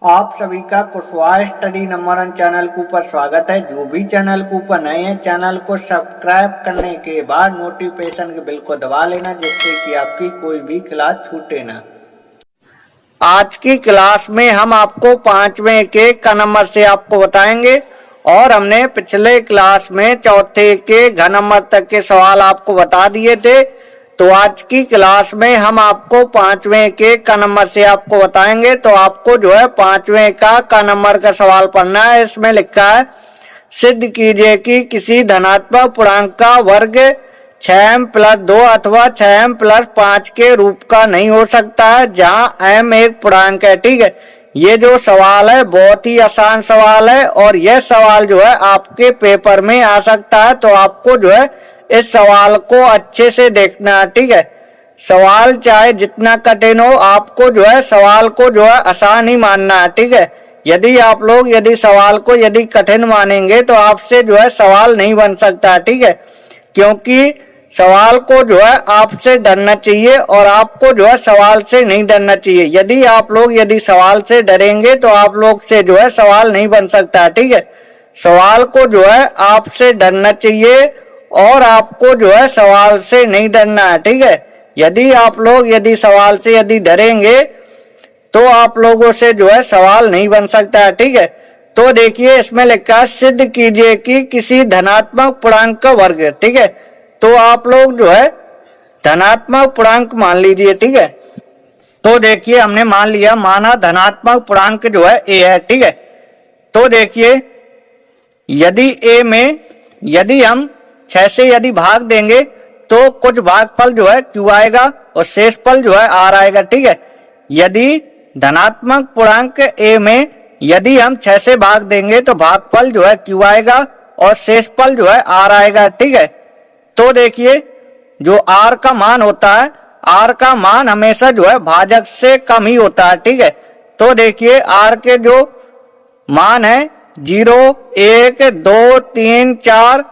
आप सभी का कुशवाहा स्टडी नंबर 1 चैनल के ऊपर स्वागत है। जो भी चैनल के ऊपर नए हैं चैनल को सब्सक्राइब करने के बाद नोटिफिकेशन के बेल को दबा लेना, जिससे कि आपकी कोई भी क्लास छूटे ना। आज की क्लास में हम आपको 5वें के क नंबर से आपको बताएंगे और हमने पिछले क्लास में चौथे के घ नंबर तक के सवाल आपको बता दिए थे। तो आज की क्लास में हम आपको 5वें के क नंबर से आपको बताएंगे। तो आपको जो है 5वें का क नंबर का सवाल पढ़ना है। इसमें लिखा है, सिद्ध कीजिए कि किसी धनात्मक पूर्णांक का वर्ग 6m + 2 अथवा 6m + 5 के रूप का नहीं हो सकता है, जहां m एक पूर्णांक है। ठीक है, ये जो सवाल है बहुत ही आसान सवाल है और यह सवाल जो है आपके पेपर में आ सकता है। तो आपको जो है इस सवाल को अच्छे से देखना है। ठीक है, सवाल चाहे जितना कठिन हो, आपको जो है सवाल को जो है आसान ही मानना है। ठीक है, यदि आप लोग सवाल को कठिन मानेंगे तो आपसे जो है सवाल नहीं बन सकता। ठीक है, क्योंकि सवाल को जो है आपसे डरना चाहिए और आपको जो है सवाल से नहीं डरना चाहिए। यदि आप लोग सवाल से डरेंगे तो आप लोग से जो है सवाल नहीं बन सकता। ठीक है, सवाल को जो है आपसे डरना चाहिए और आपको जो है सवाल से नहीं डरना है। ठीक है, यदि आप लोग सवाल से डरेंगे तो आप लोगों से जो है सवाल नहीं बन सकता है। ठीक है, तो देखिए इसमें लिखा है, सिद्ध कीजिए कि किसी धनात्मक पूर्णांक का वर्ग। ठीक है, तो आप लोग जो है धनात्मक पूर्णांक मान लीजिए। ठीक है, तो देखिए हमने मान लिया, माना धनात्मक पूर्णांक जो है a है। ठीक है, तो देखिए यदि a में यदि हम 6 से भाग देंगे तो कुछ भागफल जो है q आएगा और शेषफल जो है r आएगा। ठीक है, यदि धनात्मक पूर्णांक a में यदि हम 6 से भाग देंगे तो भागफल जो है q आएगा और शेषफल जो है r आएगा। ठीक है, तो देखिए जो r का मान होता है, r का मान हमेशा जो है भाजक से कम ही होता है। ठीक है, तो देखिए r के जो मान है 0, 1, 2, 3, 4,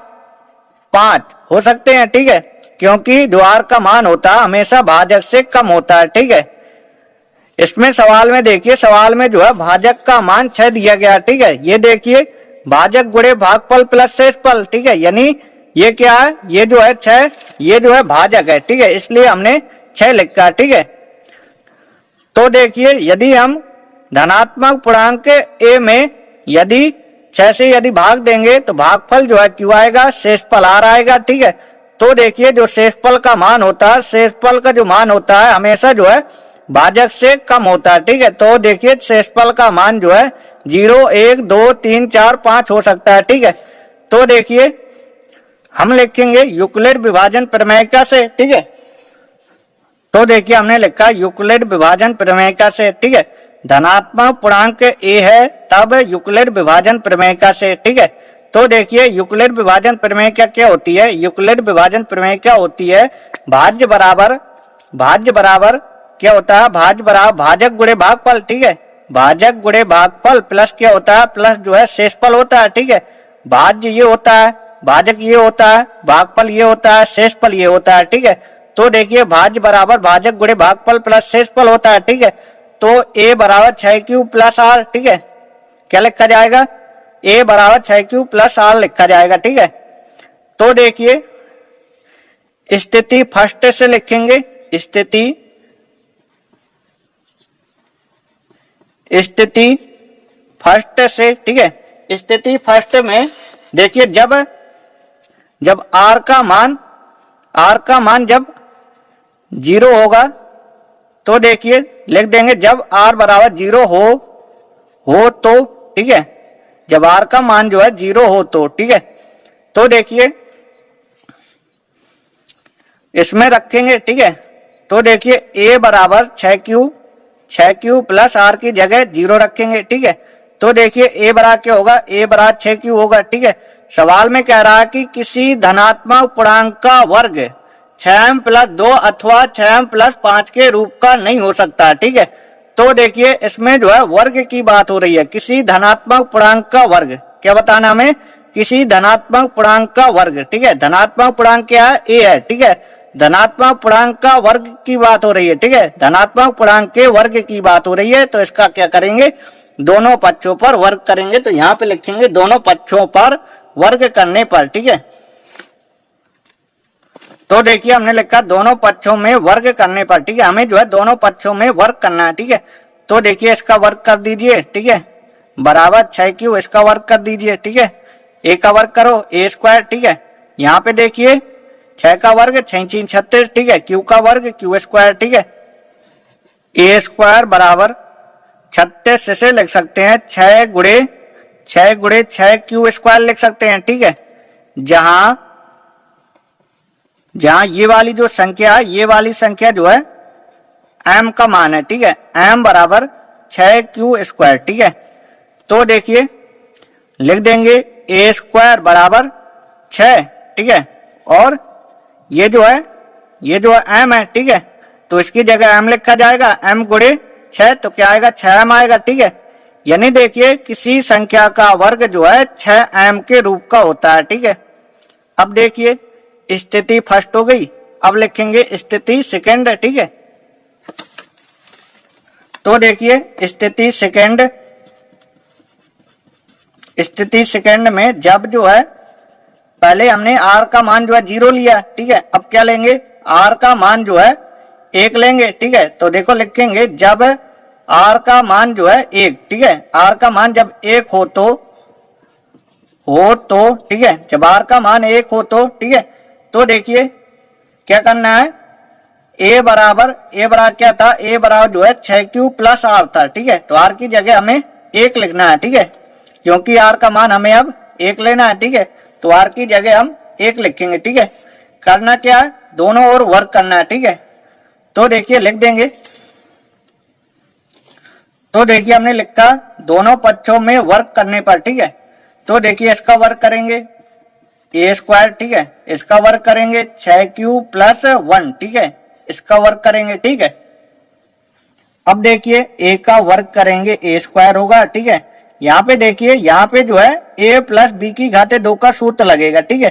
5 हो सकते हैं। ठीक है, क्योंकि जो r का मान होता है हमेशा भाजक से कम होता है। ठीक है, इसमें सवाल में देखिए, सवाल में जो है भाजक का मान 6 दिया गया। ठीक है, ये देखिए भाजक गुणे भागफल प्लस शेषफल। ठीक है, यानी ये क्या है, ये जो है 6, ये जो है भाजक है। ठीक है, इसलिए हमने 6 लिखा। ठीक है, तो देखिए यदि हम धनात्मक पूर्णांक a में यदि 6 से भाग देंगे तो भागफल जो है q आएगा, शेषफल r आएगा। ठीक है, तो देखिए जो शेषफल का मान होता है, शेषफल का जो मान होता है हमेशा जो है भाजक से कम होता है। ठीक है, तो देखिए शेषफल का मान जो है 0, 1, 2, 3, 4, 5 हो सकता है। ठीक है, तो देखिए हम लिखेंगे यूक्लिड विभाजन प्रमेय से। ठीक है, तो देखिए हमने लिखा यूक्लिड विभाजन प्रमेय से। ठीक है, धनात्मक पूर्णांक a है तब यूक्लिड विभाजन प्रमेय से। ठीक है, तो देखिए यूक्लिड विभाजन प्रमेय क्या होती है, यूक्लिड विभाजन प्रमेय क्या होती है, भाज्य बराबर क्या होता है, भाज्य बराबर भाजक गुणे भागफल। ठीक है, भाजक गुणे भागफल प्लस क्या होता है, प्लस जो है शेषफल होता है। ठीक है, भाज्य ये होता है, भाजक ये होता है, भागफल ये होता है, शेषफल ये होता है। ठीक है, तो देखिए भाज्य बराबर भाजक गुणे भागफल प्लस शेषफल होता है। ठीक है, तो a बराबर 6q + r। ठीक है, क्या लिखा जाएगा, a बराबर 6q + r लिखा जाएगा। ठीक है, तो देखिए स्थिति फर्स्ट से लिखेंगे, स्थिति फर्स्ट से। ठीक है, स्थिति फर्स्ट में देखिए जब r का मान जब 0 होगा तो देखिए लिख देंगे जब r बराबर 0 हो तो। ठीक है, जब r का मान जो है 0 हो तो। ठीक है, तो देखिए इसमें रखेंगे। ठीक है, तो देखिए a बराबर 6q + r की जगह 0 रखेंगे। ठीक है, तो देखिए a बराबर क्या होगा, a बराबर 6q होगा। ठीक है, सवाल में कह रहा है कि किसी धनात्मक पूर्णांक का वर्ग 6m + 2 अथवा 6m + 5 के रूप का नहीं हो सकता। ठीक है, तो देखिए इसमें जो है वर्ग की बात हो रही है, किसी धनात्मक पूर्णांक का वर्ग। क्या बताना हमें, किसी धनात्मक पूर्णांक का वर्ग। ठीक है, धनात्मक पूर्णांक क्या है, a है। ठीक है, धनात्मक पूर्णांक का वर्ग की बात हो रही है। ठीक है, धनात्मक पूर्णांक के वर्ग की बात हो रही है, तो इसका क्या करेंगे, दोनों पक्षों पर वर्ग करेंगे, तो यहाँ पे लिखेंगे दोनों पक्षों पर वर्ग करने पर। ठीक है, तो देखिए हमने लिखा दोनों पक्षों में वर्ग करने पर। ठीक है, हमें जो है दोनों पक्षों में वर्ग करना है। ठीक है, तो देखिए इसका वर्ग कर दीजिए। ठीक है, बराबर 6 इसका वर्ग कर दीजिए। ठीक है, ए का वर्ग करो ए स्क्वायर। ठीक है, यहाँ पे देखिए 6 का वर्ग 6 36। ठीक है, क्यू का वर्ग क्यू स्क्वायर। ठीक है, ए स्क्वायर बराबर 36 से लिख सकते हैं 6 गुणे 6 क्यू स्क्वायर लिख सकते हैं। ठीक है, जहां ये वाली जो संख्या है, ये वाली संख्या जो है m का मान है। ठीक है, m बराबर 6 क्यू स्क्वायर। ठीक है, तो देखिए लिख देंगे ए स्क्वायर बराबर 6। ठीक है, और ये जो है m है। ठीक है, तो इसकी जगह m लिखा जाएगा, m गुणे 6, तो क्या आएगा 6m आएगा। ठीक है, यानी देखिए किसी संख्या का वर्ग जो है 6m के रूप का होता है। ठीक है, अब देखिए स्थिति फर्स्ट हो गई, अब लिखेंगे स्थिति सेकंड। ठीक है, तो देखिए स्थिति सेकंड में जब जो है पहले हमने r का मान जो है 0 लिया। ठीक है, अब क्या लेंगे, r का मान जो है 1 लेंगे। ठीक है, तो देखो लिखेंगे जब r का मान जो है 1। ठीक है, r का मान जब 1 हो तो ठीक है, जब r का मान 1 हो तो ठीक है, तो देखिए क्या करना है, a बराबर क्या था, a बराबर जो है 6q प्लस r था। ठीक है, तो r की जगह हमें 1 लिखना है। ठीक है, क्योंकि r का मान हमें अब 1 लेना है। ठीक है, तो r की जगह हम 1 लिखेंगे। ठीक है, करना क्या है, दोनों ओर वर्क करना है। ठीक है, तो देखिए लिख देंगे, तो देखिए हमने लिखा दोनों पक्षों में वर्क करने पर। ठीक है, तो देखिए इसका वर्क करेंगे ए स्क्वायर। ठीक है, इसका वर्क करेंगे 6q प्लस 1। ठीक है, इसका वर्क करेंगे। ठीक है, अब देखिए a का वर्क करेंगे ए स्क्वायर होगा। ठीक है, यहाँ पे देखिए यहाँ पे जो है a प्लस बी की घाते 2 का सूत्र लगेगा। ठीक है,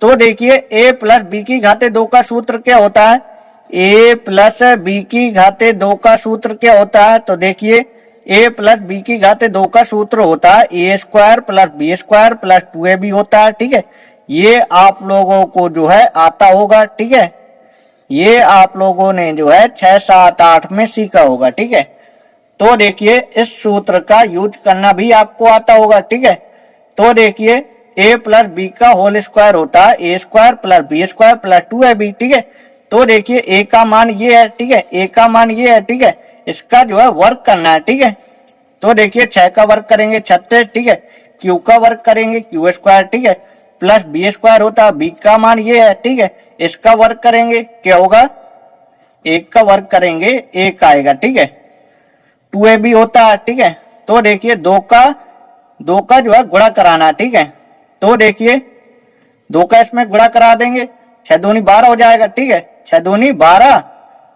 तो देखिए a प्लस बी की घाते 2 का सूत्र क्या होता है, a प्लस बी की घाते 2 का सूत्र क्या होता है, तो देखिए a प्लस बी की घाते 2 का सूत्र होता है a square plus b square plus 2ab होता है। ठीक है, ये आप लोगों को जो है आता होगा। ठीक है, ये आप लोगों ने जो है 6, 7, 8 में सीखा होगा। ठीक है, तो देखिए इस सूत्र का यूज करना भी आपको आता होगा। ठीक है, तो देखिए a प्लस बी का होल स्क्वायर होता है a square plus b square plus 2ab। ठीक है, तो देखिए a का मान ये है। ठीक है, a का मान ये है। ठीक है, इसका जो है वर्क करना है। ठीक है, तो देखिए 6 का वर्क करेंगे 36। ठीक है, q का वर्क करेंगे क्यू स्क्वायर। ठीक है, प्लस बी स्क्वायर होता है, b का मान ये है। ठीक है, इसका वर्क करेंगे क्या होगा, 1 का वर्क करेंगे 1 आएगा। ठीक है, 2ab होता है। ठीक है, तो देखिए 2 का जो है गुणा कराना है। ठीक है, तो देखिए 2 का इसमें गुणा करा देंगे, 6 दूनी 12 हो जाएगा। ठीक है, 6 दूनी 12।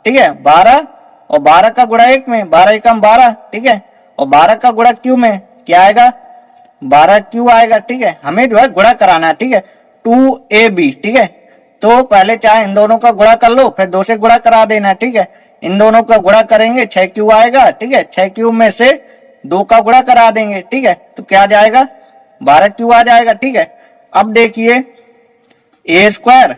ठीक है, 12 और 12 का गुणा 1 में, 12 एकम 12। ठीक है, और 12 का गुणा क्यू में क्या आएगा, 12 क्यू आएगा। ठीक है, हमें जो है गुणा कराना है। ठीक है, 2ab। ठीक है, तो पहले चाहे इन दोनों का गुणा कर लो, फिर 2 से गुणा करा देना। ठीक है, इन दोनों का गुणा करेंगे 6q आएगा। ठीक है, 6q में से 2 का गुणा करा देंगे। ठीक है, तो क्या आ जाएगा, 12q आ जाएगा। ठीक है, अब देखिए ए स्क्वायर,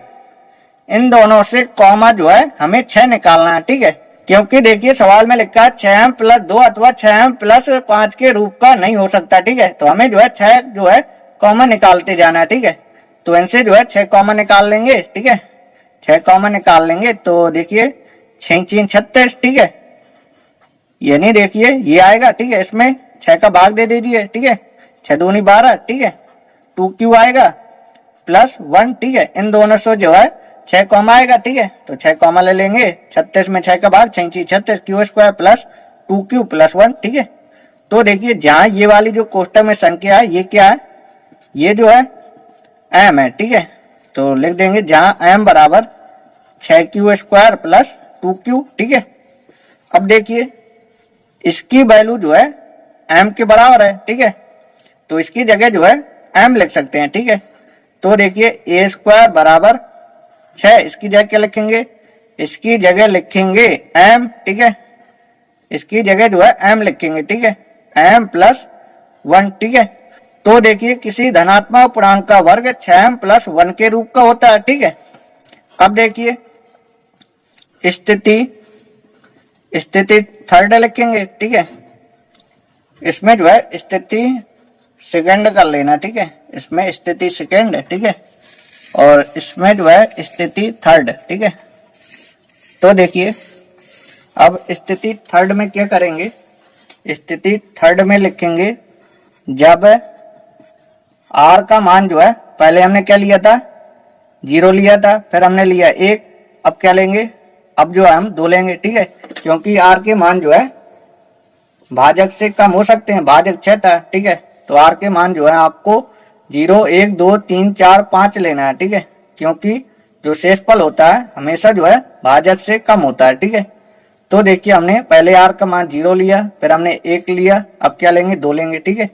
इन दोनों से कॉमा जो है हमें 6 निकालना है। ठीक है, क्योंकि देखिए सवाल में लिखा है 6m प्लस 2 अथवा 6m प्लस 5 के रूप का नहीं हो सकता। ठीक है, तो हमें जो है 6 जो है कॉमन निकालते जाना है। ठीक है, तो इनसे जो है 6 कॉमन निकाल लेंगे। ठीक है, 6 कॉमन निकाल लेंगे, तो देखिए 6 3 36। ठीक है, यानी देखिए ये आएगा। ठीक है, इसमें 6 का भाग दे दीजिए। ठीक है, 6 दूनी 12। ठीक है, 2q आएगा प्लस 1। ठीक है, इन दोनों से जो है 6 कॉमा आएगा। ठीक है, तो 6 कॉमा ले लेंगे, 36 में 6 का भाग 6 36 Q square plus 2q plus 1। ठीक है, तो देखिए जहां ये वाली जो कोष्टक में संख्या है ये क्या है, ये जो है m है। ठीक है, तो लिख देंगे जहां m बराबर 6q स्क्वायर प्लस 2q। ठीक है, अब देखिए इसकी वैल्यू जो है m के बराबर है। ठीक है, तो इसकी जगह जो है m लिख सकते हैं। ठीक है, तो देखिए a स्क्वायर बराबर 6, इसकी जगह क्या लिखेंगे, इसकी जगह लिखेंगे m। ठीक है, इसकी जगह जो है m लिखेंगे। ठीक है, m प्लस 1, ठीक है। तो देखिए किसी धनात्मक पूर्णांक का वर्ग 6m प्लस 1 के रूप का होता है, ठीक है। अब देखिए स्थिति थर्ड लिखेंगे, ठीक है। इसमें जो है स्थिति सेकंड कर लेना, ठीक है। इसमें स्थिति सेकंड है, ठीक है, और इसमें जो है स्थिति थर्ड, ठीक है। तो देखिए अब स्थिति थर्ड में क्या करेंगे, स्थिति थर्ड में लिखेंगे जब r का मान जो है, पहले हमने क्या लिया था, 0 लिया था, फिर हमने लिया 1, अब क्या लेंगे, अब जो है हम 2 लेंगे, ठीक है। क्योंकि r के मान जो है भाजक से कम हो सकते हैं, भाजक 6 था, ठीक है। तो r के मान जो है आपको 0, 1, 2, 3, 4, 5 लेना है, ठीक है। क्योंकि जो शेषफल होता है हमेशा जो है भाजक से कम होता है, ठीक है। तो देखिए हमने पहले r का मान 0 लिया, फिर हमने 1 लिया, अब क्या लेंगे, 2 लेंगे, ठीक है।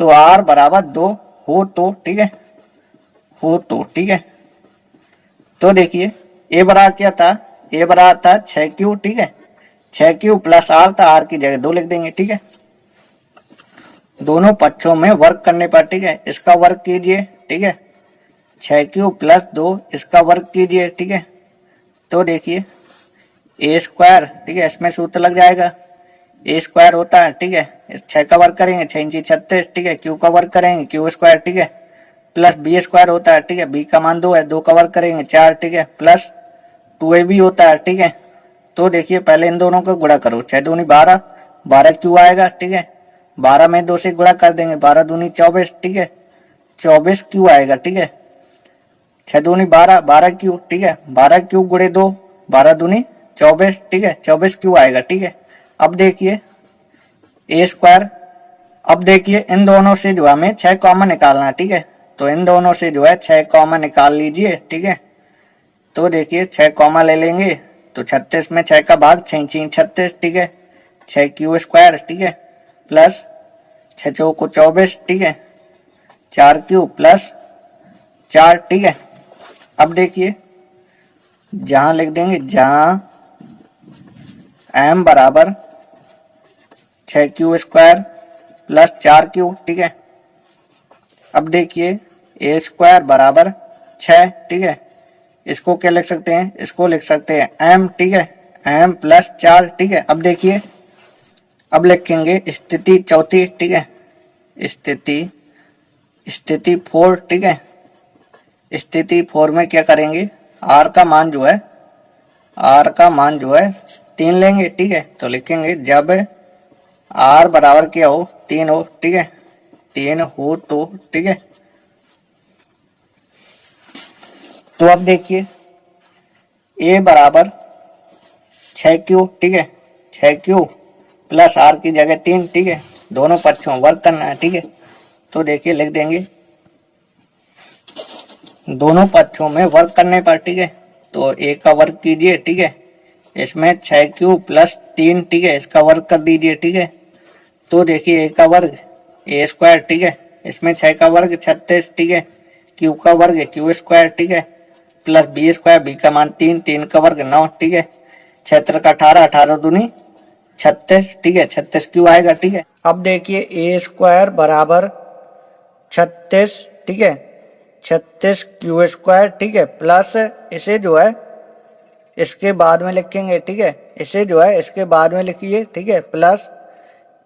तो r बराबर 2 हो तो, ठीक है, हो तो, ठीक है। तो देखिए a बराबर क्या था, a बराबर था 6q, ठीक है। 6q प्लस r था, r की जगह 2 लिख देंगे, ठीक है। दोनों पक्षों में वर्ग करने पर, ठीक है, इसका वर्ग कीजिए, ठीक है। 6q प्लस 2 इसका वर्ग कीजिए, ठीक है। तो देखिए a स्क्वायर, ठीक है, इसमें सूत्र लग जाएगा, a स्क्वायर होता है, ठीक है, 6 का वर्ग करेंगे 6 इंची 36, ठीक है। q का वर्ग करेंगे q स्क्वायर, ठीक है, प्लस b स्क्वायर होता है, ठीक है, b का मान 2 है, 2 का वर्ग करेंगे 4, ठीक है, प्लस 2ab होता है, ठीक है। तो देखिए पहले इन दोनों का गुणा करो, 6 दूनी 12, 12 क्यू आएगा, ठीक है। 12 में 2 से गुणा कर देंगे, 12 दूनी 24, ठीक है, 24 क्यू आएगा, ठीक है। 6 दूनी 12, 12 क्यू, ठीक है, 12 क्यू गुणे 2, 12 दूनी 24, ठीक है, 24 क्यू आएगा, ठीक है। अब देखिए a स्क्वायर, अब देखिए इन दोनों से जो हमें 6 कॉमन निकालना है, ठीक है। तो इन दोनों से जो है 6 कॉमन निकाल लीजिए, ठीक है। तो देखिए 6 कॉमन ले लेंगे, तो 36 में 6 का भाग 6 36, ठीक है, 6 क्यू स्क्वायर, ठीक है, प्लस 6 चौको 24, ठीक है, 4 क्यू प्लस 4, ठीक है। अब देखिए जहां लिख देंगे, जहां m बराबर 6 क्यू स्क्वायर प्लस 4 क्यू, ठीक है। अब देखिए a स्क्वायर बराबर 6, ठीक है। इसको क्या लिख सकते हैं, इसको लिख सकते हैं m, ठीक है, m प्लस 4, ठीक है। अब देखिए अब लिखेंगे स्थिति चौथी, ठीक है, स्थिति 4, ठीक है। स्थिति 4 में क्या करेंगे, r का मान जो है, r का मान जो है 3 लेंगे, ठीक है। तो लिखेंगे जब r बराबर क्या हो, 3 हो, ठीक है, 3 हो तो, ठीक है। तो अब देखिए a बराबर 6q, ठीक है, 6q प्लस r की जगह 3, ठीक है, दोनों पक्षों वर्ग करना है, ठीक है। तो देखिए लिख देंगे दोनों पक्षों में वर्ग करने पर, ठीक है, तो a का वर्ग कीजिए, ठीक है, इसमें 6q प्लस 3, ठीक है, इसका वर्ग कर दीजिए, ठीक है। तो देखिए a का वर्ग a स्क्वायर, ठीक है, इसमें 6 का वर्ग 36, ठीक है, q का वर्ग है q स्क्वायर, ठीक है, प्लस b स्क्वायर, b का मान 3, 3 का वर्ग 9, ठीक है, 6 का 18, 18 दूनी 36, ठीक है, 36 क्यू आएगा, ठीक है। अब देखिए a स्क्वायर बराबर 36, ठीक है, 36 क्यू स्क्वायर, ठीक है, प्लस इसे जो है इसके बाद में लिखेंगे, ठीक है, इसे जो है इसके बाद में लिखिए, ठीक है, प्लस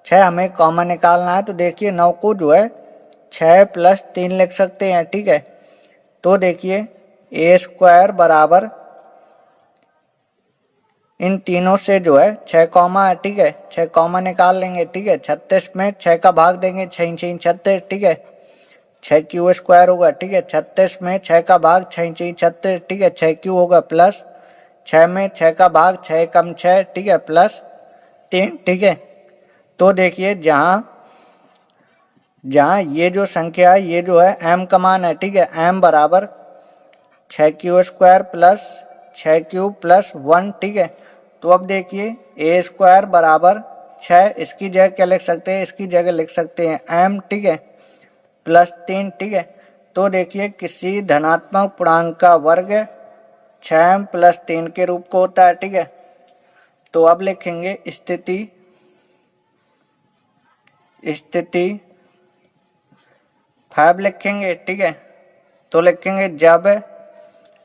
6 हमें कॉमन निकालना है। तो देखिए 9 को जो है 6 प्लस 3 लिख सकते हैं, ठीक है। तो देखिए a स्क्वायर बराबर इन तीनों से जो है 6 कॉमा है, ठीक है, 6 कॉमा निकाल लेंगे, ठीक है। 36 में 6 का भाग देंगे, 6 6 36, ठीक है, 6 क्यू स्क्वायर होगा, ठीक है। 36 में 6 का भाग 6 6 36, ठीक है, 6 क्यू होगा, प्लस 6 में 6 का भाग 6 कम 6, ठीक है, प्लस 3, ठीक है। तो देखिए जहां ये जो संख्या है ये जो है m का मान है, ठीक है, m बराबर 6 Q square plus 6 Q plus 1, ठीक है। तो अब देखिए a स्क्वायर बराबर 6, इसकी जगह क्या लिख सकते हैं, इसकी जगह लिख सकते हैं m, ठीक है, प्लस 3, ठीक है। तो देखिए किसी धनात्मक पूर्णांक का वर्ग 6m प्लस 3 के रूप को होता है, ठीक है। तो अब लिखेंगे स्थिति 5 लिखेंगे, ठीक है। तो लिखेंगे जब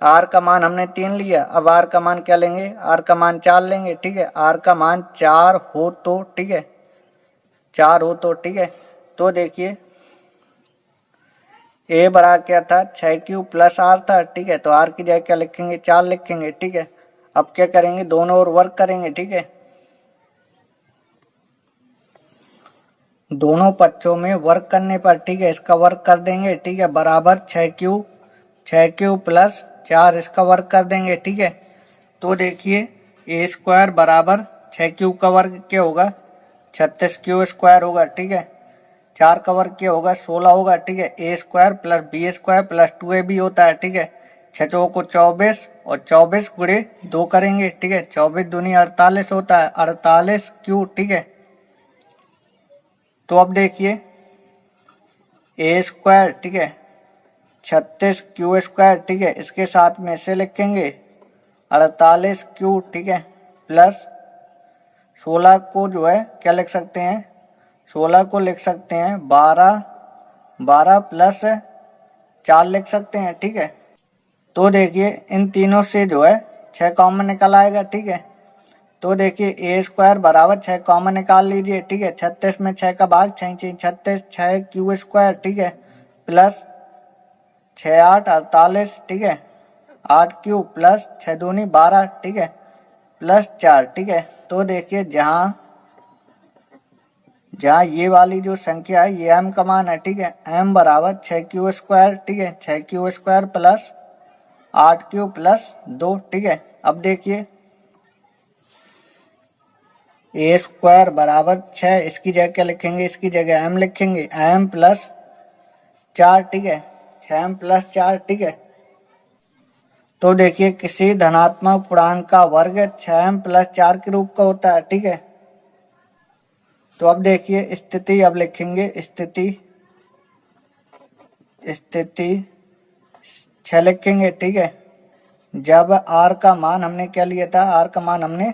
आर का मान हमने 3 लिया, अब आर का मान क्या लेंगे, आर का मान 4 लेंगे, ठीक है। आर का मान 4 हो तो, ठीक है, 4 हो तो, ठीक है। तो देखिए ए बराबर क्या था, 6Q प्लस आर था, ठीक है। तो आर की जगह क्या लिखेंगे, 4 लिखेंगे, ठीक है। अब क्या करेंगे, दोनों ओर वर्क करेंगे, ठीक है। दोनों पक्षों में वर्क करने पर, ठीक है, इसका वर्क कर देंगे, ठीक है, बराबर 6Q प्लस 4 इसका वर्क कर देंगे, ठीक है। तो देखिए ए स्क्वायर बराबर 6Q का वर्ग क्या होगा, 36Q स्क्वायर होगा, ठीक है। 4 का वर्ग क्या होगा, 16 होगा, ठीक है। A square plus b square plus 2AB होता है, ठीक है। 6 को 24 और 24 गुणे 2 करेंगे, ठीक है। 24 दूनी 48 होता है, 48Q, ठीक है। तो अब देखिए ए स्क्वायर, ठीक है, 36Q स्क्वायर, ठीक है, इसके साथ में से लिखेंगे 48Q, ठीक है, प्लस 16 को जो है क्या लिख सकते हैं, 16 को लिख सकते हैं 12 प्लस 4 लिख सकते हैं, ठीक है। तो देखिए इन तीनों से जो है 6 कॉमन निकल आएगा, ठीक है। तो देखिए ए स्क्वायर बराबर 6 कॉमन निकाल लीजिए, ठीक है। 36 में 6 का भाग 6 36, 6Q स्क्वायर, ठीक है, प्लस 6 8 48, ठीक है, 8Q प्लस 6 दूनी 12, ठीक है, प्लस 4, ठीक है। तो देखिए जहां ये वाली जो संख्या है ये m का मान है, ठीक है। m बराबर 6Q स्क्वायर, ठीक है, 6Q square plus 8Q plus 2, ठीक है। अब देखिए ए स्क्वायर बराबर 6, इसकी जगह क्या लिखेंगे, इसकी जगह m लिखेंगे, m प्लस 4, ठीक है, 6m प्लस 4, ठीक है। तो देखिए किसी धनात्मक पूर्णांक का वर्ग 6m प्लस 4 के रूप का होता है, ठीक है। तो अब देखिए स्थिति, अब लिखेंगे स्थिति 6 लिखेंगे, ठीक है। जब r का मान हमने क्या लिया था, r का मान हमने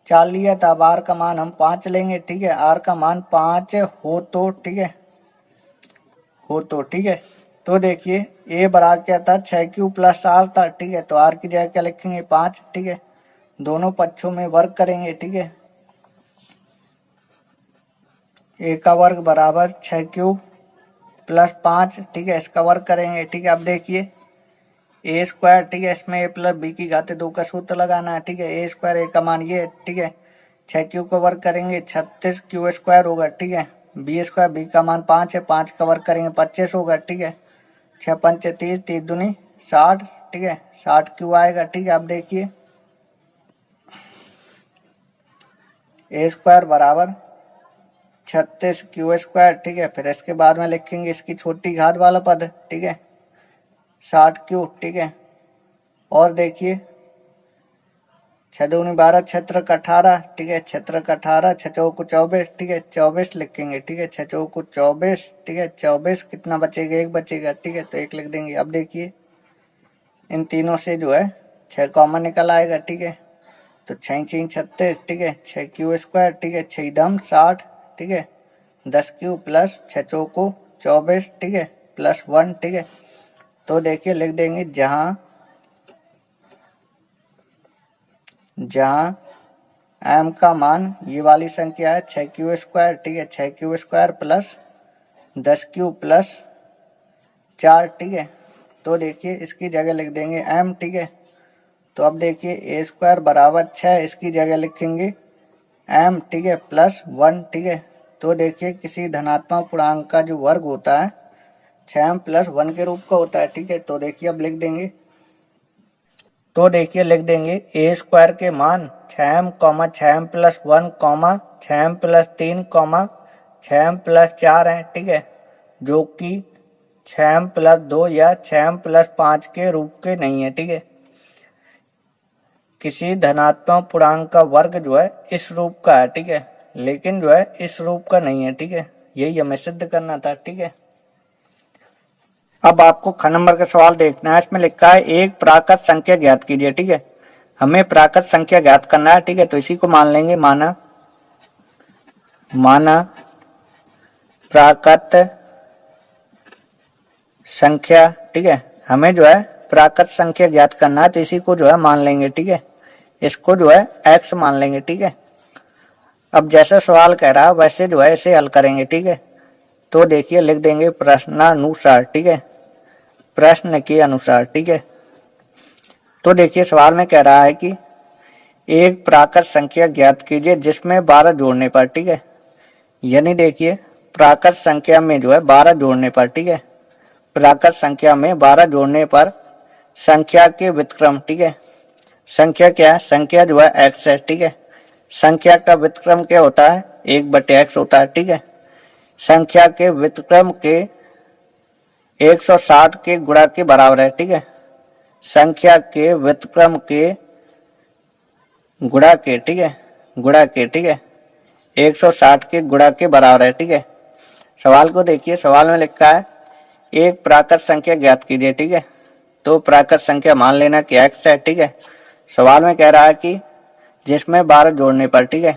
4 लिया था, अब r का मान हम 5 लेंगे, ठीक है। r का मान 5 हो तो, ठीक है, हो तो, ठीक है। तो देखिए a बराबर क्या था, 6Q प्लस r था, ठीक है। तो r की जगह क्या लिखेंगे, 5, ठीक है। दोनों पक्षों में वर्ग करेंगे, ठीक है। a का वर्ग बराबर 6Q प्लस 5, ठीक है, इसका वर्ग करेंगे, ठीक है। अब देखिए ए स्क्वायर, ठीक है, इसमें a प्लस बी की घात 2 का सूत्र लगाना है, ठीक है। ए स्क्वायर a का मान ये, ठीक है, 6Q का वर्ग करेंगे 36Q स्क्वायर होगा, ठीक है। बी स्क्वायर, बी का मान 5 है, 5 का वर्ग करेंगे 25 होगा, ठीक है। 6 पंच 30, 30 दूनी 60, ठीक है, 60Q आएगा, ठीक है। अब देखिए ए स्क्वायर बराबर 36Q स्क्वायर, ठीक है। फिर इसके बाद में लिखेंगे इसकी छोटी घात वाला पद, ठीक है, 60Q, ठीक है। और देखिए 6 दूनी 12, 6 त्रिक 18, ठीक है, 6 त्रिक 18, 6 चौको 24, ठीक है, 24 लिखेंगे, ठीक है, 6 चौको 24, ठीक है। 24 कितना बचेगा, 1 बचेगा, ठीक है, तो 1 लिख देंगे। अब देखिए इन तीनों से जो है 6 कॉमन निकल आएगा, ठीक है। तो 6 6 36, ठीक है, 6Q स्क्वायर, ठीक है, 6 दम 60, ठीक है, 10Q प्लस 6 चौको 24, ठीक है, प्लस 1, ठीक है। तो देखिए लिख देंगे जहां m का मान ये वाली संख्या है 6Q स्क्वायर, ठीक है, 6Q square plus 10Q plus 4, ठीक है। तो देखिए इसकी जगह लिख देंगे m, ठीक है। तो अब देखिए ए स्क्वायर बराबर 6, इसकी जगह लिखेंगे m, ठीक है, प्लस 1, ठीक है। तो देखिए किसी धनात्मक पूर्णांक का जो वर्ग होता है 6m प्लस 1 के रूप का होता है, ठीक है। तो देखिए अब लिख देंगे, तो देखिए लिख देंगे ए स्क्वायर के मान 6m, 6m plus 1, 6m plus 3, 6m plus 4 है, ठीक है, जो कि 6m प्लस 2 या 6m प्लस 5 के रूप के नहीं है, ठीक है। किसी धनात्मक पूर्णांक का वर्ग जो है इस रूप का है, ठीक है, लेकिन जो है इस रूप का नहीं है, ठीक है। यही हमें सिद्ध करना था, ठीक है। अब आपको ख नंबर का सवाल देखना है, इसमें लिखा है एक प्राकृत संख्या ज्ञात कीजिए, ठीक है। हमें प्राकृत संख्या ज्ञात करना है, ठीक है। तो इसी को मान लेंगे माना प्राकृत संख्या, ठीक है। हमें जो है प्राकृत संख्या ज्ञात करना है, तो इसी को जो है मान लेंगे, ठीक है। इसको जो है x मान लेंगे, ठीक है। अब जैसा सवाल कह रहा है वैसे जो है इसे हल करेंगे, ठीक है। तो देखिए लिख देंगे प्रश्नानुसार, ठीक है, प्रश्न के अनुसार, ठीक है। तो देखिए सवाल में कह रहा है कि एक प्राकृत संख्या ज्ञात कीजिए जिसमें 12 जोड़ने पर, ठीक है। यानी देखिए प्राकृत संख्या में जो है 12 जोड़ने पर, ठीक है, प्राकृत संख्या में 12 जोड़ने पर संख्या के व्युत्क्रम, ठीक है। संख्या क्या है? संख्या जो है x है, ठीक है। संख्या का व्युत्क्रम क्या होता है? 1/x होता है, ठीक है। संख्या के व्युत्क्रम के 160 के गुणा के बराबर है, ठीक है। संख्या के व्युत्क्रम के गुणा के, ठीक है, गुणा के, ठीक है, 160 के गुणा के बराबर है, ठीक है। सवाल को देखिए, सवाल में लिखा है एक प्राकृत संख्या ज्ञात कीजिए, ठीक है। तो प्राकृत संख्या मान लेना कि x है, ठीक है। सवाल में कह रहा है कि जिसमें 12 जोड़ने पर, ठीक है,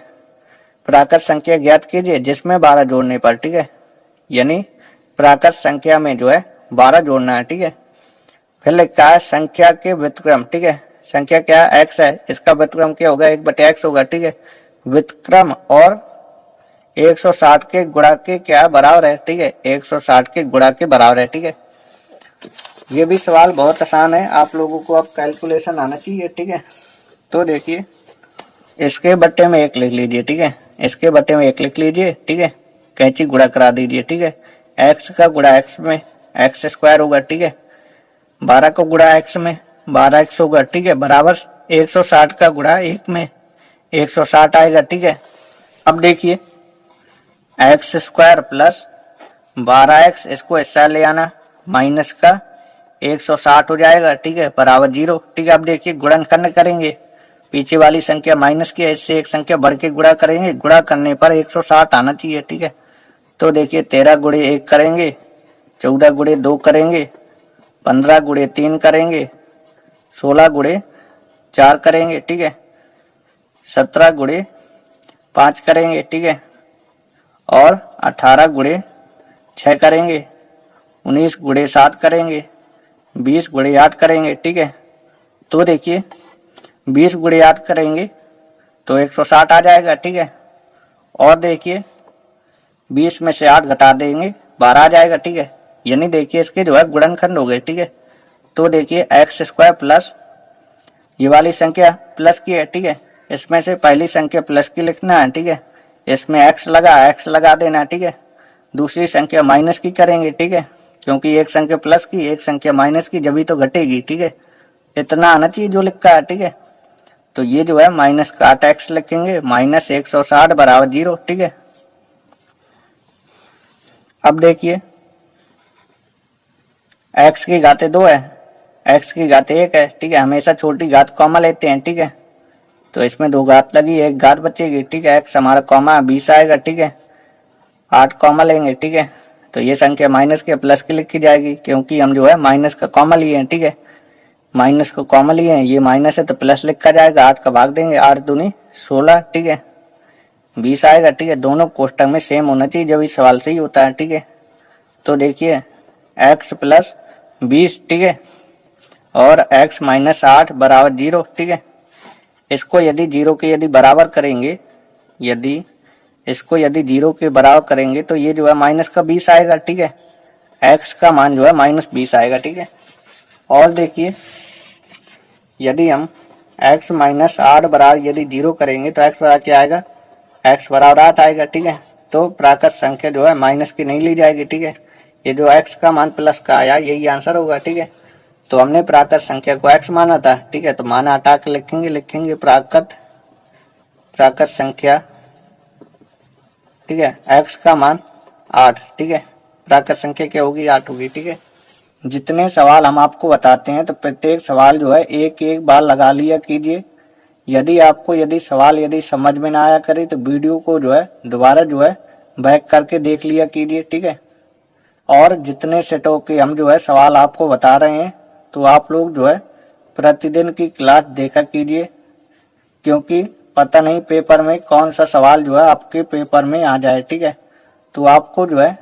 प्राकृत संख्या ज्ञात कीजिए जिसमें 12 जोड़ने पर, ठीक है। यानी प्राकृत संख्या में जो है 12 जोड़ना है, ठीक है। फिर लिखा है संख्या के व्युत्क्रम, ठीक है। संख्या क्या है? x है, इसका व्युत्क्रम क्या होगा? 1/x होगा, ठीक है। व्युत्क्रम और 160 के गुणा के क्या बराबर है, ठीक है, 160 के गुणा के बराबर है, ठीक है। ये भी सवाल बहुत आसान है, आप लोगों को अब कैलकुलेशन आना चाहिए, ठीक है। तो देखिए इसके बट्टे में 1 लिख लीजिए, ठीक है, इसके बट्टे में 1 लिख लीजिए, ठीक है। कैंची गुणा करा दीजिए, ठीक है। x का गुणा x में x स्क्वायर होगा, ठीक है। 12 को गुणा x में 12x होगा, ठीक है, बराबर 160 का गुणा 1 में 160 आएगा, ठीक है। अब देखिए x स्क्वायर प्लस 12x, इसको हिस्सा ले आना, माइनस का 160 हो जाएगा, ठीक है, बराबर 0, ठीक है। अब देखिए गुणनखंड करेंगे, पीछे वाली संख्या माइनस की है, इससे एक संख्या बढ़ के गुणा करेंगे, गुणा करने पर 160 आना चाहिए, ठीक है। तो देखिए 13 गुणे 1 करेंगे, 14 गुणे 2 करेंगे, 15 गुणे 3 करेंगे, 16 गुणे 4 करेंगे, ठीक है, 17 गुणे 5 करेंगे, ठीक है, और 18 गुणे 6 करेंगे, 19 गुणे 7 करेंगे, 20 गुणे 8 करेंगे, ठीक है। तो देखिए 20 गुणे 8 करेंगे तो 160 आ जाएगा, ठीक है। और देखिए 20 में से 8 घटा देंगे 12 आ जाएगा, ठीक है। यानी देखिए इसके जो है गुणनखंड हो गए, ठीक है। तो देखिए x स्क्वायर प्लस ये वाली संख्या प्लस की है, ठीक है, इसमें से पहली संख्या प्लस की लिखना है, ठीक है। इसमें x लगा देना, ठीक है। दूसरी संख्या माइनस की करेंगे, ठीक है, क्योंकि एक संख्या प्लस की एक संख्या माइनस की, जब ही तो घटेगी, ठीक है। इतना आना चाहिए जो लिखा है, ठीक है। तो ये जो है माइनस का 8x लिखेंगे, माइनस 160 बराबर 0, ठीक है। अब देखिए x की घाते 2 है, x की घाते 1 है, ठीक है। हमेशा छोटी घात कॉमा लेते हैं, ठीक है। तो इसमें 2 घात लगी, 1 घात बचेगी, ठीक है। x हमारा कॉमा 20 आएगा, ठीक है। 8 कॉमा लेंगे, ठीक है। तो ये संख्या माइनस के प्लस की लिखी जाएगी, क्योंकि हम जो है माइनस का कॉमा लिए हैं, ठीक है। माइनस को कॉमा लिए हैं, ये माइनस है तो प्लस लिखा जाएगा, 8 का भाग देंगे, 8 दूनी 16, ठीक है, 20 आएगा, ठीक है। दोनों कोष्टक में सेम होना चाहिए, जब इस सवाल से ही होता है, ठीक है। तो देखिए x प्लस 20, ठीक है, और x माइनस 8 बराबर 0, ठीक है। इसको यदि 0 के यदि बराबर करेंगे, यदि इसको यदि 0 के बराबर करेंगे तो ये जो है माइनस का 20 आएगा, ठीक है। x का मान जो है माइनस 20 आएगा, ठीक है। और देखिए यदि हम x माइनस 8 बराबर यदि 0 करेंगे तो x बराबर क्या आएगा? x बराबर 8 आएगा, ठीक है। तो प्राकृत संख्या जो है माइनस की नहीं ली जाएगी, ठीक है। ये जो x का मान प्लस का आया यही आंसर होगा, ठीक है। तो हमने प्राकृत संख्या को x माना था, ठीक है, तो माना हटा के लिखेंगे प्राकृत संख्या, ठीक है, x का मान 8, ठीक है। प्राकृत संख्या क्या होगी? 8 होगी, ठीक है। जितने सवाल हम आपको बताते हैं तो प्रत्येक सवाल जो है एक एक बार लगा लिया कीजिए। यदि आपको सवाल समझ में ना आया करे तो वीडियो को जो है दोबारा जो है बैक करके देख लिया कीजिए, ठीक है। और जितने सेटों के हम जो है सवाल आपको बता रहे हैं तो आप लोग जो है प्रतिदिन की क्लास देखा कीजिए, क्योंकि पता नहीं पेपर में कौन सा सवाल जो है आपके पेपर में आ जाए, ठीक है। तो आपको जो है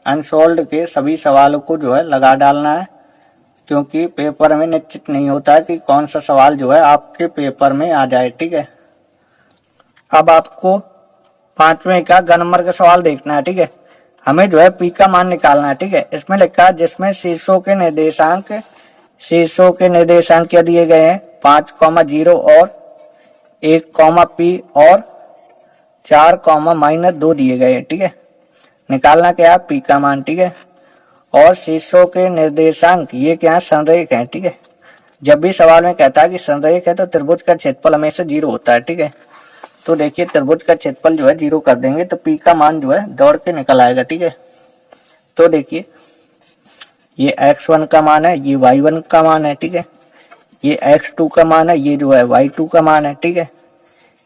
अनसॉल्व्ड के सभी सवालों को जो है लगा डालना है, क्योंकि पेपर में निश्चित नहीं होता है कि कौन सा सवाल जो है आपके पेपर में आ जाए। ठीक है, अब आपको 5वें का घन नंबर का सवाल देखना है। ठीक है, हमें जो है पी का मान निकालना है। ठीक है, इसमें लिखा है जिसमें शीर्षों के निर्देशांक क्या दिए गए हैं 5,0 और 1, पी और 4, -2 दिए गए हैं। ठीक है, निकालना क्या है पी का मान। ठीक है, और शीर्षों के निर्देशांक ये क्या है संरेख है। ठीक है, जब भी सवाल में कहता है कि संरेख है तो त्रिभुज का क्षेत्रफल हमेशा 0 होता है। ठीक है, तो देखिए त्रिभुज का क्षेत्रफल जो है 0 कर देंगे तो पी का मान जो है दौड़ के निकल आएगा। ठीक है, तो देखिए ये x1 का मान है, ये y1 का मान है। ठीक है, ये x2 का मान है, ये जो है y2 का मान है। ठीक है,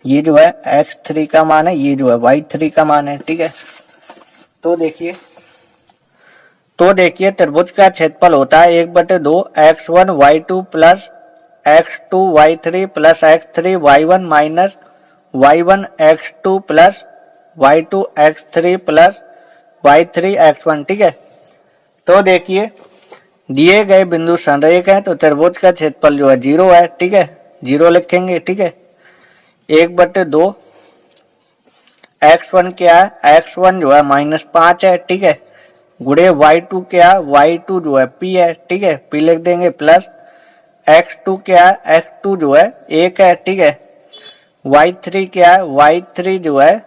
ये जो है x3 का मान है, ये जो है y3 का मान है। ठीक है, तो देखिए त्रिभुज का क्षेत्रफल होता है 1/2 x1 y2 plus x2 y3 plus x3 y1 minus y1 x2 plus y2 x3 plus y3 x1। ठीक है, तो देखिए दिए गए बिंदु संरेख है तो त्रिभुज का क्षेत्रफल जो है 0 है। ठीक है, 0 लिखेंगे। ठीक है, 1/2 x1 क्या है, x1 जो है -5 है। ठीक है, गुणे y2 क्या है, y2 जो है p है। ठीक है, p लिख देंगे प्लस x2 क्या है, x2 जो है 1 है। ठीक है, y3 क्या है, y3 जो है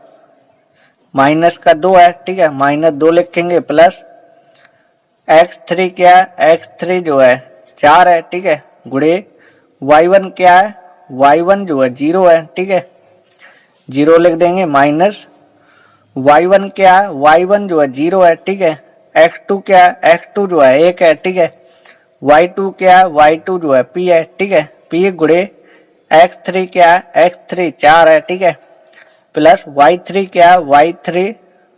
-2 है। ठीक है, -2 लिखेंगे प्लस x3 क्या है, x3 जो है 4 है। ठीक है, गुणे y1 क्या है, y1 जो है 0 है। ठीक है, 0 लिख देंगे माइनस y1 क्या है, y1 जो है 0 है। ठीक है, x2 क्या है, x2 जो है 1 है। ठीक है, y2 क्या है, y2 जो है p है। ठीक है, p गुणे x3 क्या है, x3 4 है। ठीक है, प्लस y3 क्या है, y3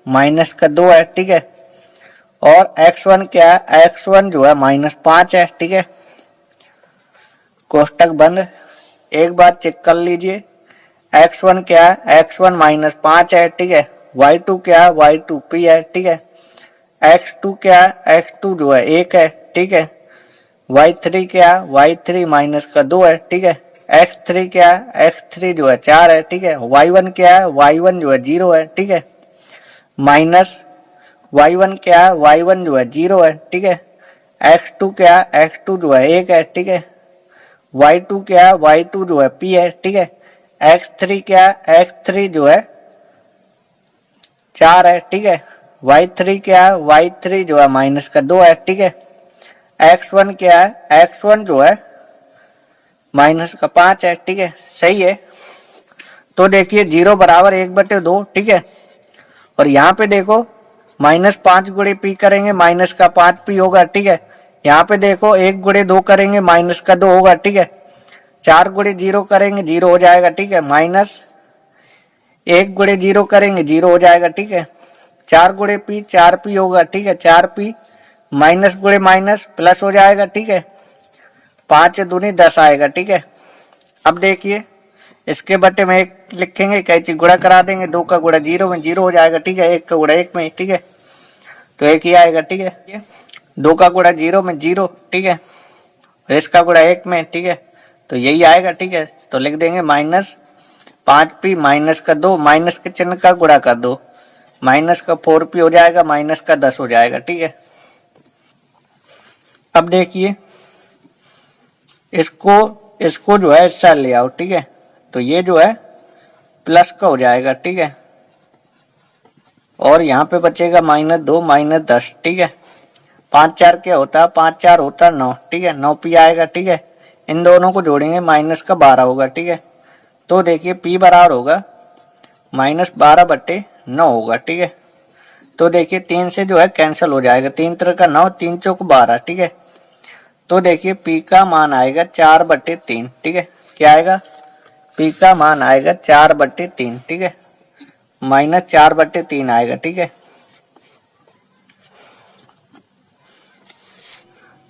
-2 है। ठीक है, और x1 क्या है, x1 जो है -5 है। ठीक है, कोष्टक बंद। एक बार चेक कर लीजिए x1 क्या है, x1 -5 है। ठीक है, y2 क्या है, y2 p है। ठीक है, x2 क्या है, x2 जो है 1 है। ठीक है, y3 क्या है, y3 -2 है। ठीक है, x3 क्या है, x3 जो है 4 है। ठीक है, y1 क्या है, y1 जो है 0 है। ठीक है, माइनस y1 क्या है, y1 जो है 0 है। ठीक है, x2 क्या है, x2 जो है 1 है। ठीक है, y2 क्या है, y2 जो है p है। ठीक है, x3 क्या है, x3 जो है 4 है। ठीक है, y3 क्या है, y3 जो है -2 है। ठीक है, x1 क्या है, x1 जो है -5 है। ठीक है, सही है। तो देखिए 0 बराबर 1/2। ठीक है, और यहाँ पे देखो -5 गुणे p करेंगे -5p होगा। ठीक है, यहाँ पे देखो 1 गुणे 2 करेंगे -2 होगा। ठीक है, 4 गुणे 0 करेंगे 0 हो जाएगा। ठीक है, -1 गुणे 0 करेंगे 0 हो जाएगा। ठीक है, 4 गुणे p 4p होगा। ठीक है, 4p माइनस गुणे माइनस प्लस हो जाएगा। ठीक है, 5 दूनी 10 आएगा। ठीक है, अब देखिए इसके बटे में 1 लिखेंगे, कैंची गुणा करा देंगे, 2 का गुणा 0 में 0 हो जाएगा। ठीक है, 1 का गुणा 1 में। ठीक है, तो 1 ही आएगा। ठीक है, 2 का गुणा 0 में 0। ठीक है, इसका गुणा 1 में। ठीक है, तो यही आएगा। ठीक है, तो लिख देंगे -5p -2 माइनस के चिन्ह का गुणा कर दो, -4p हो जाएगा, -10 हो जाएगा। ठीक है, अब देखिए इसको जो है इससे ले आओ। ठीक है, तो ये जो है प्लस का हो जाएगा। ठीक है, और यहाँ पे बचेगा -2 -10। ठीक है, 5 4 क्या होता है, 5 4 होता है 9। ठीक है, 9p आएगा। ठीक है, इन दोनों को जोड़ेंगे -12 होगा। ठीक है, तो देखिए p बराबर होगा -12/9 होगा। ठीक है, तो देखिए 3 से जो है कैंसिल हो जाएगा, 3 3 का 9, 3 चौक 12। ठीक है, तो देखिए p का मान आएगा 4/3। ठीक है, क्या आएगा, p का मान आएगा 4/3। ठीक है, -4/3 आएगा। ठीक है,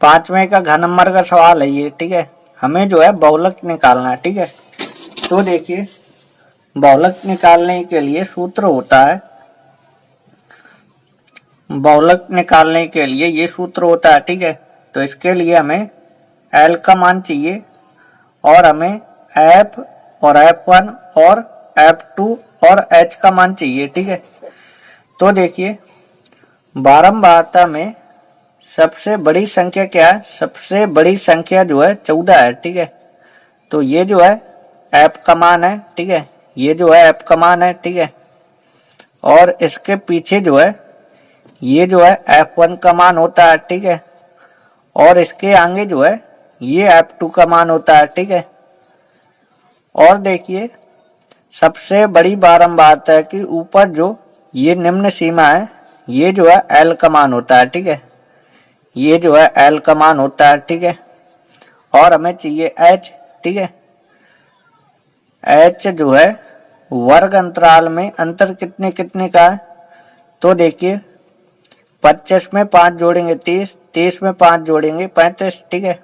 5वें का घन नंबर का सवाल है ये। ठीक है, हमें जो है बहुलक निकालना है। ठीक है, तो देखिए बहुलक निकालने के लिए सूत्र होता है बहुलक निकालने के लिए ये सूत्र होता है, ठीक है। तो इसके लिए हमें L का मान चाहिए और हमें F और F1 और F2 और H का मान चाहिए, ठीक है। तो देखिए बारंबारता में सबसे बड़ी संख्या क्या है? सबसे बड़ी संख्या जो है 14 है, ठीक है। तो ये जो है F का मान है, ठीक है। ये जो है F का मान है, ठीक है। और इसके पीछे जो है ये जो है F1 का मान होता है, ठीक है। और इसके आगे जो है ये F2 का मान होता है, ठीक है। और देखिए सबसे बड़ी बारंबारता के ऊपर जो ये निम्न सीमा है ये जो है L का मान होता है, ठीक है। ये जो है L का मान होता है, ठीक है। और हमें चाहिए H, ठीक है। H जो है वर्ग अंतराल में अंतर कितने कितने का है? तो देखिए 25 में 5 जोड़ेंगे 30, 30 में 5 जोड़ेंगे 35, ठीक है।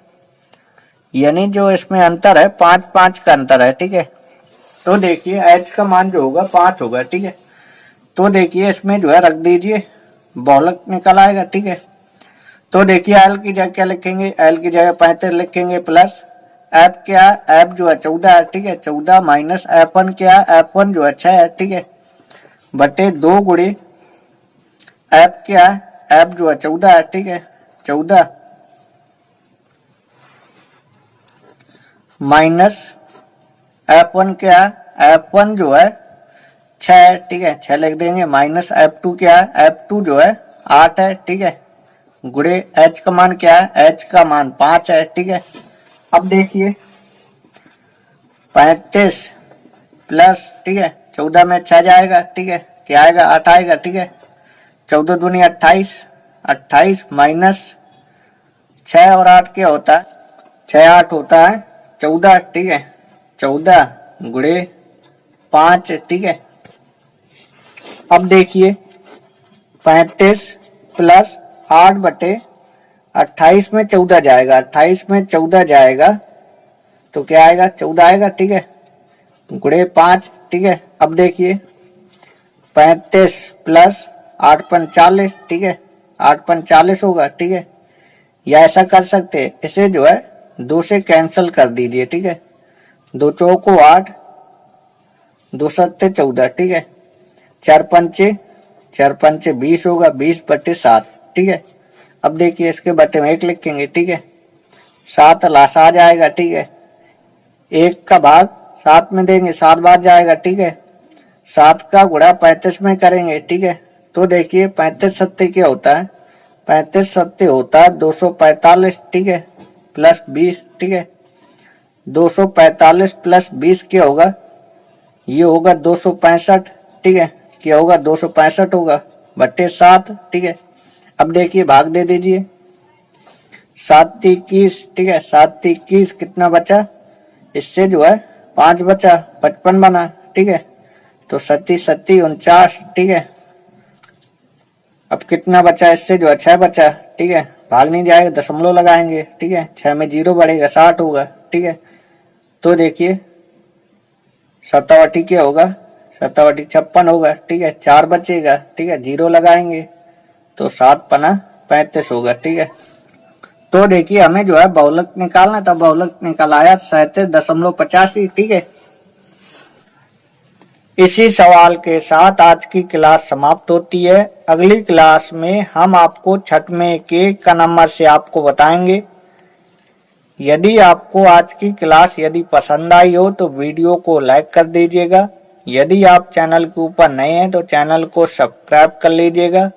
यानी जो इसमें अंतर है 5 का अंतर है, ठीक है। तो देखिए H का मान जो होगा 5 होगा, ठीक है। तो देखिए इसमें जो है रख दीजिए, बहुलक निकल आएगा, ठीक है। तो देखिए L की जगह क्या लिखेंगे? L की जगह 35 लिखेंगे प्लस F क्या है? F जो है 14 है, ठीक है। 14 माइनस F1 क्या है? F1 जो है 6 है, ठीक है। बटे 2 गुणे F क्या है? F जो है 14 है, ठीक है। 14 माइनस F1 क्या है? F1 जो है 6 है, ठीक है। 6 लिख देंगे। माइनस F2 क्या है? F2 जो है 8 है, ठीक है। गुणे H का मान क्या है? H का मान 5 है, ठीक है। अब देखिए 35 प्लस, ठीक है, 14 में 6 जाएगा, ठीक है। क्या आएगा? 8 आएगा, ठीक है। 14 दूनी 28, 28 माइनस 6 और 8 क्या होता है? 6 8 होता है 14, ठीक है। 14 गुणे 5, ठीक है। अब देखिए 35 प्लस 8 बटे 28 में 14 जाएगा, 28 में 14 जाएगा तो क्या आएगा? 14 आएगा, ठीक है। गुणे 5, ठीक है। अब देखिए 35 प्लस 8 45, ठीक है। 8 45 होगा, ठीक है। या ऐसा कर सकते हैं, इसे जो है 2 से कैंसिल कर दीजिए, ठीक है। 2 चौको 8, 2 सत्ते 14, ठीक है। 4 पंचे 20 होगा, 20 बटे 7, ठीक है। अब देखिए इसके बटे में 1 लिखेंगे, ठीक है। 7 लाश आ जाएगा, ठीक है। 1 का भाग 7 में देंगे, 7 बार जाएगा, ठीक है। 7 का गुणा 35 में करेंगे, ठीक है। तो देखिए 35 सत्ते क्या होता है? 35 सत्ते होता है 245, ठीक है, प्लस 20, ठीक है। 245 प्लस 20 क्या होगा? ये होगा 265, ठीक है। क्या होगा? 265 होगा बटे 7, ठीक है। अब देखिए भाग दे दीजिए, 7 21, ठीक है। 7 21 कितना बचा? इससे जो है 5 बचा, 55 बना, ठीक है। तो 37 37 49, ठीक है। अब कितना बचा? इससे जो है 6 बचा, ठीक है। भाग नहीं जाएगा, दशमलव लगाएंगे, ठीक है। 6 में 0 बढ़ेगा, 60 होगा, ठीक है। तो देखिए 7 क्या होगा? 7 56 होगा, ठीक है। 4 बचेगा, ठीक है। 0 लगाएंगे तो 7 पना 35 होगा, ठीक है। तो देखिए हमें जो है बहुलक निकालना था, बहुलक निकल आया 37.85, ठीक है। इसी सवाल के साथ आज की क्लास समाप्त होती है। अगली क्लास में हम आपको छठवें के का नंबर से आपको बताएंगे। यदि आपको आज की क्लास यदि पसंद आई हो तो वीडियो को लाइक कर दीजिएगा। यदि आप चैनल के ऊपर नए हैं तो चैनल को सब्सक्राइब कर लीजिएगा।